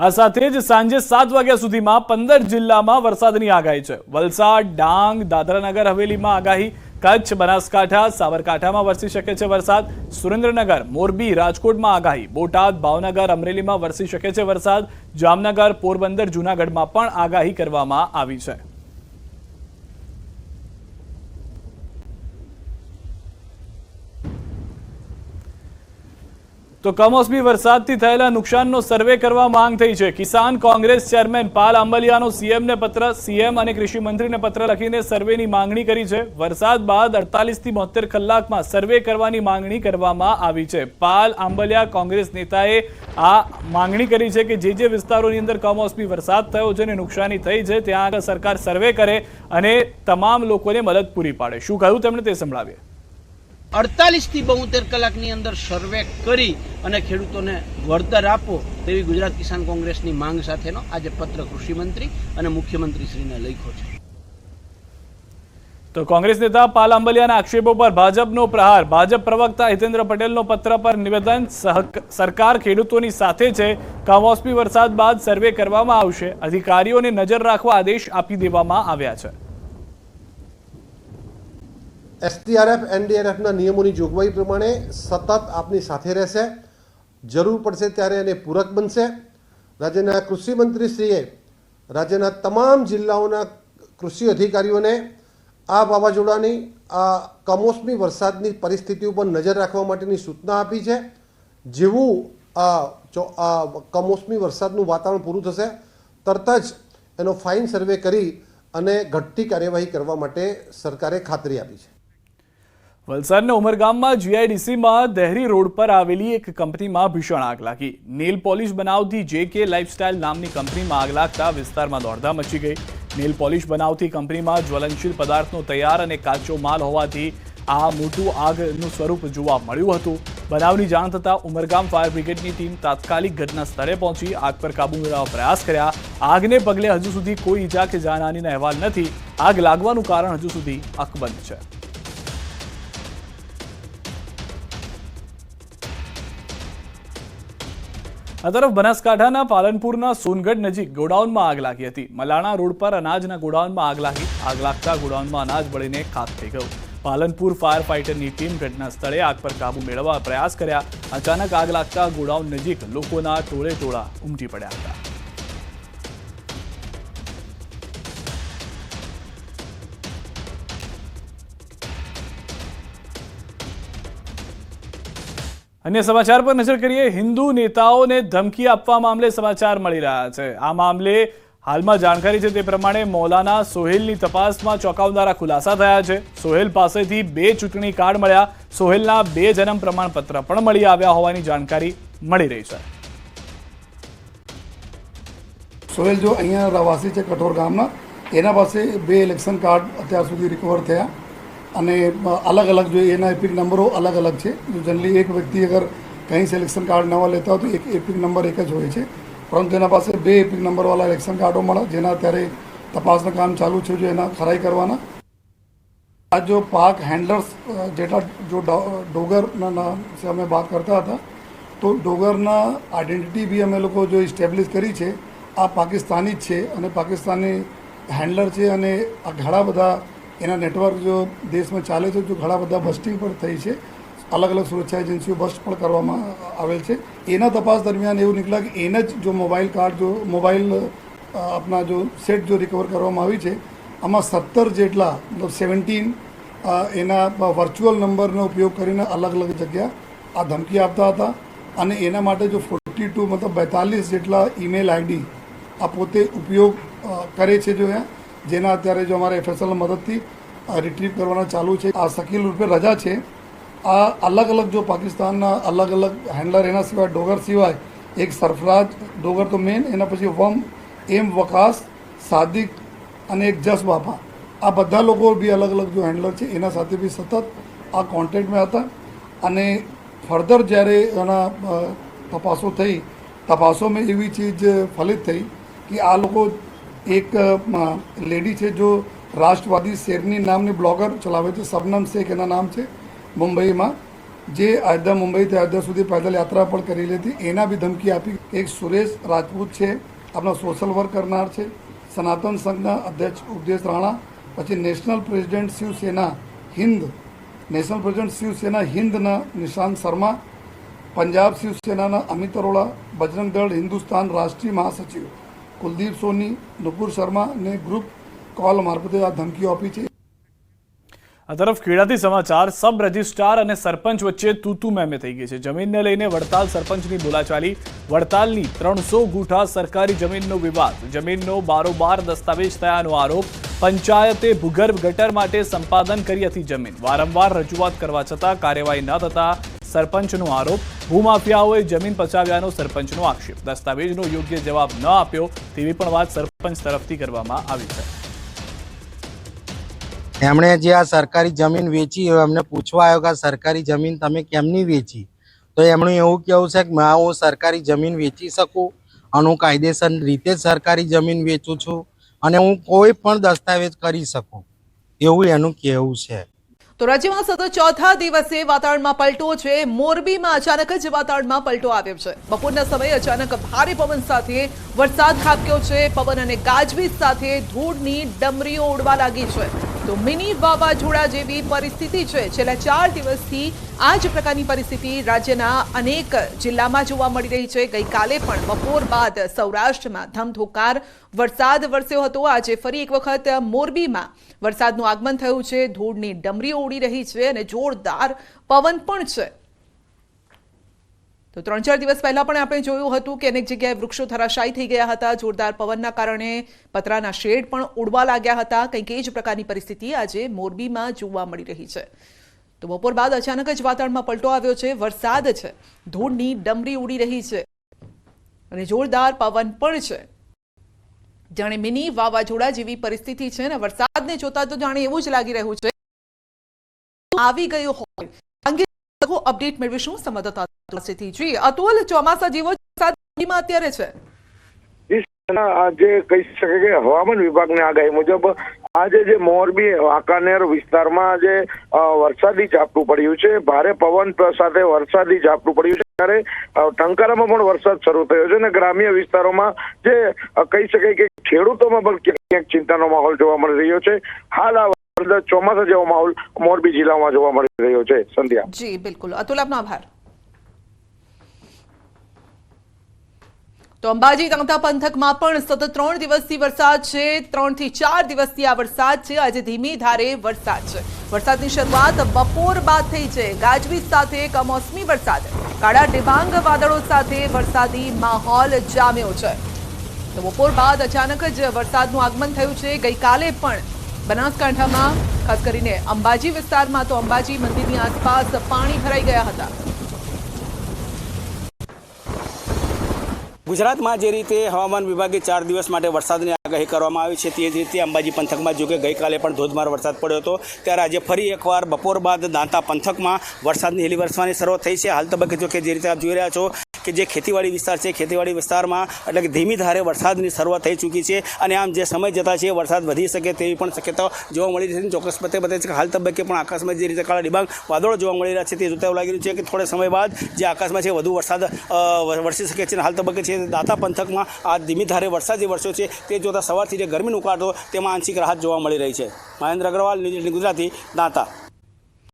આ સાથે જ સાંજે 7 વાગ્યા સુધીમાં 15 જિલ્લામાં વરસાદની આગાહી છે। વલસાડ, ડાંગ, દાદરાનગર હવેલીમાં આગાહી, કચ્છ, બનાસકાંઠા, સાબરકાંઠામાં વરસી શકે છે વરસાદ, સુરેન્દ્રનગર, મોરબી, રાજકોટમાં આગાહી, બોટાદ, ભાવનગર, અમરેલીમાં વરસી શકે છે વરસાદ, જામનગર, પોરબંદર, જૂનાગઢમાં પણ આગાહી કરવામાં આવી છે। તો કમોસમી વરસાદથી થયેલા નુકસાનનો સર્વે કરવા માંગ થઈ છે। કિસાન કોંગ્રેસ ચેરમેન પાલ આંબલિયાનો સીએમને પત્ર, સીએમ અને કૃષિ મંત્રીને પત્ર લખીને સર્વેની માંગણી કરી છે। વરસાદ બાદ 48 થી 72 કલાકમાં સર્વે કરવાની માંગણી કરવામાં આવી છે। પાલ આંબલિયા કોંગ્રેસ નેતાએ આ માંગણી કરી છે કે જે વિસ્તારોની અંદર કમોસમી વરસાદ થયો છે અને નુકસાની થઈ છે ત્યાં આગળ સરકાર સર્વે કરે અને તમામ લોકોને મદદ પૂરી પાડે। શું કહ્યું તેમણે તે સંભળાવીએ। 48 થી 72 કલાકની અંદર સર્વે કરી અને ખેડૂતોને વળતર આપો તેવી ગુજરાત કિસાન કોંગ્રેસની માંગ સાથેનો આજે પત્ર કૃષિ મંત્રી અને મુખ્યમંત્રી શ્રીને લખ્યો છે। તો કોંગ્રેસ નેતા પાલ આંબલિયાના આક્ષેપો પર ભાજપનો પ્રહાર। ભાજપ પ્રવક્તા હિતેન્દ્ર પટેલનો પત્ર પર નિવેદન, સરકાર ખેડૂતોની સાથે છે, કમોસમી વરસાદ બાદ સર્વે કરવામાં આવશે, અધિકારીઓને નજર રાખવા આદેશ આપી દેવામાં આવ્યા છે। એસડીઆરએફ એનડીઆરએફના નિયમોની જોગવાઈ પ્રમાણે સતત આપની સાથે રહેશે, જરૂર પડશે ત્યારે એને પૂરક બનશે। રાજ્યના કૃષિ મંત્રીશ્રીએ રાજ્યના તમામ જિલ્લાઓના કૃષિ અધિકારીઓને આ વાવાઝોડાની, આ કમોસમી વરસાદની પરિસ્થિતિ ઉપર નજર રાખવા માટેની સૂચના આપી છે। જેવું કમોસમી વરસાદનું વાતાવરણ પૂરું થશે તરત જ એનો ફાઇન સર્વે કરી અને ઘટતી કાર્યવાહી કરવા માટે સરકારે ખાતરી આપી છે। વલસાડના ઉમરગામમાં જીઆઈડીસીમાં દહેરી રોડ પર આવેલી એક કંપનીમાં ભીષણ આગ લાગી। નેલ પોલિશ બનાવતી JK લાઇફસ્ટાઇલ નામની કંપનીમાં આગ લાગતા વિસ્તારમાં દોડધામ મચી ગઈ। નેલ પોલિશ બનાવતી કંપનીમાં જ્વલનશીલ પદાર્થનો તૈયાર અને કાચો માલ હોવાથી આ મોટું આગનું સ્વરૂપ જોવા મળ્યું હતું। બનાવની જાણ થતાં ઉમરગામ ફાયર બ્રિગેડની ટીમ તાત્કાલિક ઘટના સ્થળે પહોંચી આગ પર કાબૂ મેળવવા પ્રયાસ કર્યા। આગને પગલે હજુ સુધી કોઈ ઈજા કે જાનહાનિના અહેવાલ નથી। આગ લાગવાનું કારણ હજુ સુધી અકબંધ છે। આ તરફ બનાસકાંઠાના પાલનપુરના સોનગઢ નજીક ગોડાઉનમાં આગ લાગી હતી। મલાણા રોડ પર અનાજના ગોડાઉનમાં આગ લાગી। આગ લાગતા ગોડાઉનમાં અનાજ બળીને ખાખ થઈ ગયું। પાલનપુર ફાયર ફાઇટરની ટીમ ઘટના સ્થળે આગ પર કાબૂ મેળવવા પ્રયાસ કર્યા। અચાનક આગ લાગતા ગોડાઉન નજીક લોકોના ટોળે ટોળા ઉમટી પડ્યા હતા। अन्य समाचार पर नजर करिए। हिंदू नेताओं ने धमकी आपवा मामले समाचार मળી રહ્યા છે। આ મામલે હાલમાં જાણકારી છે તે પ્રમાણે મૌલાના સોહેલની તપાસમાં ચોંકાવનારા ખુલાસા થયા છે। સોહેલ પાસેથી 2 ચૂંટણી કાર્ડ મળ્યા। સોહેલના 2 જન્મ પ્રમાણપત્ર પણ મળી આવ્યા હોવાની જાણકારી મળી રહી છે। સોહેલ जो અહીંયા રહેવાસી છે કઠોર ગામના, એના પાસે 2 ઇલેક્શન કાર્ડ અત્યાર સુધી રિકવર થયા અને अलग अलग जो एना एपिक नंबरों अलग अलग है। जो जनरली एक व्यक्ति अगर कहीं से इलेक्शन कार्ड नवा लेता हो तो एक एपिक नंबर एक ज हो, परंतु एना पास 2 एपिक नंबर वाला इलेक्शन कार्डों मळ्या, जेना अत्यारे तपासना काम चालू है। जो एना खराई करवाना आज जो पाक हैंडलर्स जेटा जो डोगर से हमें बात करता था, तो डोगरना आइडेंटिटी भी अमे लोग जो इस्टेब्लिश करी है आ पाकिस्तानी है और पाकिस्तानी हैंडलर है और आ घणा बधा एना नेटवर्क जो देश में चाले तो जो घणा बधा बस्टिंग पर थई है। अलग अलग सुरक्षा एजेंसीओ बस्ट पण करवामां आवेल छे। एना तपास दरमियान एवुं निकळ्या कि एना ज जो मोबाइल कार्ड जो मोबाइल अपना जो सेट जो रिकवर करवामां आवी छे, आमां 17 जेटला मतलब 17 एना वर्चुअल नंबरनो उपयोग करीने अलग अलग जग्या आ धमकी आपता हता अने एना माटे जो 42 मतलब 42 जेटला ईमेल आईडी आ पोते उपयोग करे छे। जो है जेना अत्यारे जो अमारे एफएसएल मददथी रिट्रीव करवाना चालू है। आ शकील उर्फे रजा है। आ अलग अलग जो पाकिस्तान अलग अलग हैंडलर एना सिवाय डोगर सिवाय एक सरफराज डोगर तो मेन, एना पछी वम एम वकास सादिक अने एक जस बापा, आ बधा लोगों भी अलग अलग जो हैंडलर है एना साथे भी सतत आ कॉन्टेक्ट में आता अने फर्दर ज्यारे एना तपासों थई, तपासों में एवी चीज फलित थई कि आ लोगों एक लेडी है जो राष्ट्रवादी शेरनी नामनी ब्लॉगर चलावे छे, सबनम शेख एना नाम है, मुंबई में જે અયોધ્યા મુંબઈથી અયોધ્યા સુધી પેદલ યાત્રા પણ કરેલી હતી એના બી ધમકી આપી. એક સુરેશ રાજપૂત છે, આપણા સોશિયલ વર્ક કરનાર છે, સનાતન સંઘના અધ્યક્ષ ઉપદેશ રાણા, પછી નેશનલ પ્રેસિડેન્ટ શિવસેના હિન્દના નિશાંત શર્મા, પંજાબ શિવસેનાના અમિત અરોડા, બજરંગ દળ હિન્દુસ્તાન રાષ્ટ્રીય મહાસચિવ કુલદીપ સોની, નુપુર શર્મા ને ગ્રુપ કોલ મારફતે આ ધમકીઓ આપી છે. આ તરફ ખેડાથી સમાચાર. સબ રજિસ્ટ્રાર અને સરપંચ વચ્ચે તૂતુ મેમે થઈ ગઈ છે. જમીનને લઈને વડતાલ સરપંચની બોલાચાલી. વડતાલની 300 ગુઠા સરકારી જમીનનો વિવાદ. જમીનનો બારોબાર દસ્તાવેજ થયાનો આરોપ. પંચાયતે ભૂગર્ભ ગટર માટે સંપાદન કરી હતી જમીન. વારંવાર રજૂઆત કરવા છતાં કાર્યવાહી ન થતા સરપંચનો આરોપ. ભૂમાફિયાઓએ જમીન પચાવ્યાનો સરપંચનો આક્ષેપ. દસ્તાવેજનો યોગ્ય જવાબ ન આપ્યો તેવી પણ વાત સરપંચ તરફથી કરવામાં આવી છે. એમણે જે આ સરકારી જમીન વેચી એમને પૂછવા આવ્યો કે આ સરકારી જમીન તમે કેમની વેચી, તો એમનું એવું કહેવું છે કે હું સરકારી જમીન વેચી શકું અને હું કાયદેસર રીતે જ સરકારી જમીન વેચું છું અને હું કોઈ પણ દસ્તાવેજ કરી શકું, એવું એનું કહેવું છે. તો રાજ્યમાં સતત ચોથા દિવસે વાતાવરણમાં પલટો છે. મોરબીમાં અચાનક જ વાતાવરણમાં પલટો આવ્યો છે. બપોરના સમયે અચાનક ભારે પવન સાથે વરસાદ ખાબક્યો છે. પવન અને ગાજવીજ સાથે ધૂળની ડમરીઓ ઉડવા લાગી છે. તો મિની વાવાઝોડા જેવી પરિસ્થિતિ છે. છેલ્લા 4 દિવસથી આ જ પ્રકારની પરિસ્થિતિ રાજ્યના અનેક જિલ્લામાં જોવા મળી રહી છે. ગઈકાલે પણ બપોર બાદ સૌરાષ્ટ્રમાં ધમધોકાર વરસાદ વરસ્યો હતો. આજે ફરી એક વખત મોરબીમાં વરસાદનું આગમન થયું છે. ધૂળની ડમરીઓ ઉડી રહી છે અને જોરદાર પવન પણ છે. તો 3-4 દિવસ પહેલા પણ આપણે જોયું હતું કે અનેક જગ્યાએ વૃક્ષો ધરાશાયી થઈ ગયા હતા. જોરદાર પવનના કારણે પતરાના શેડ પણ ઉડવા લાગ્યા હતા. કંઈક એ જ પ્રકારની પરિસ્થિતિ આજે મોરબીમાં જોવા મળી રહી છે. તો બપોર બાદ અચાનક જ વાતાવરણમાં પલટો આવ્યો છે. વરસાદ છે, ધૂળની ડમરી ઉડી રહી છે અને જોરદાર પવન પણ છે. જાણે મિની વાવાઝોડા જેવી પરિસ્થિતિ છે ને વરસાદને જોતા તો જાણે એવું જ લાગી રહ્યું છે આવી ગયો હોય. અંગે અપડેટ મેળવીશું સંવાદદાતા પાસેથી. જી અતુલ, ચોમાસા જેવો વરસાદ અત્યારે છે. આજે કહી શકે કે હવામાન વિભાગની આગાહી મુજબ આજે જે મોરબી વાંકાનેર વિસ્તારમાં જે વરસાદી ઝાપટું પડ્યું છે, ભારે પવન સાથે વરસાદી ઝાપટું પડ્યું છે, ત્યારે ટંકારામાં પણ વરસાદ શરૂ થયો છે અને ગ્રામ્ય વિસ્તારોમાં જે કહી શકાય કે ખેડૂતોમાં પણ ક્યાંક ચિંતાનો માહોલ જોવા મળી રહ્યો છે. હાલ આ ચોમાસા જેવો માહોલ મોરબી જિલ્લામાં જોવા મળી રહ્યો છે. સંધ્યા. જી બિલકુલ અતુલ, આપનો આભાર. તો અંબાજી તાંતા પંથકમાં પણ સતત 3 દિવસથી વરસાદ છે. 3 થી 4 દિવસથી આ વરસાદ છે. આજે ધીમી ધારે વરસાદ છે. વરસાદની શરૂઆત બપોર બાદ થઈ છે. ગાજવીજ સાથે કમોસમી વરસાદ, કાળા ડિબાંગ વાદળો સાથે વરસાદી માહોલ જામ્યો છે. તો બપોર બાદ અચાનક જ વરસાદનું આગમન થયું છે. ગઈકાલે પણ બનાસકાંઠામાં ખાસ કરીને અંબાજી વિસ્તારમાં તો અંબાજી મંદિરની આસપાસ પાણી ભરાઈ ગયા હતા. ગુજરાતમાં જે રીતે હવામાન વિભાગે 4 દિવસ માટે વરસાદની આગાહી કરવામાં આવી છે તે જ રીતે અંબાજી પંથકમાં જો કે ગઈકાલે પણ ધોધમાર વરસાદ પડ્યો હતો, ત્યારે આજે ફરી એકવાર બપોર બાદ દાંતા પંથકમાં વરસાદની હેલી વરસવાની શરૂઆત થઈ છે. હાલ તબક્કે જો કે જે રીતે આપ જોઈ રહ્યા છો કે જે ખેતીવાડી વિસ્તાર છે, ખેતીવાડી વિસ્તારમાં એટલે કે ધીમી ધારે વરસાદની શરૂઆત થઈ ચૂકી છે અને આમ જે સમય જતા છે વરસાદ વધી શકે તેવી પણ શક્યતાઓ જોવા મળી રહી છે. ચોક્કસ પતે બતાવે છે કે હાલ તબક્કે પણ આકાશમાં જે રીતે કાળા ડિબાંગ વાદળો જોવા મળી રહ્યા છે તે જોતા એવું લાગી રહ્યું છે કે થોડા સમય બાદ જે આકાશમાં છે વધુ વરસાદ વરસી શકે છે. હાલ તબક્કે છે દાંતા પંથકમાં આ ધીમી ધારે વરસાદ જે વરસ્યો છે તે જોતા સવારથી જે ગરમીનો ઉકાળો તેમાં આંશિક રાહત જોવા મળી રહી છે. મહેન્દ્ર અગ્રવાલ, ન્યૂઝ 18 ગુજરાતી, દાંતા.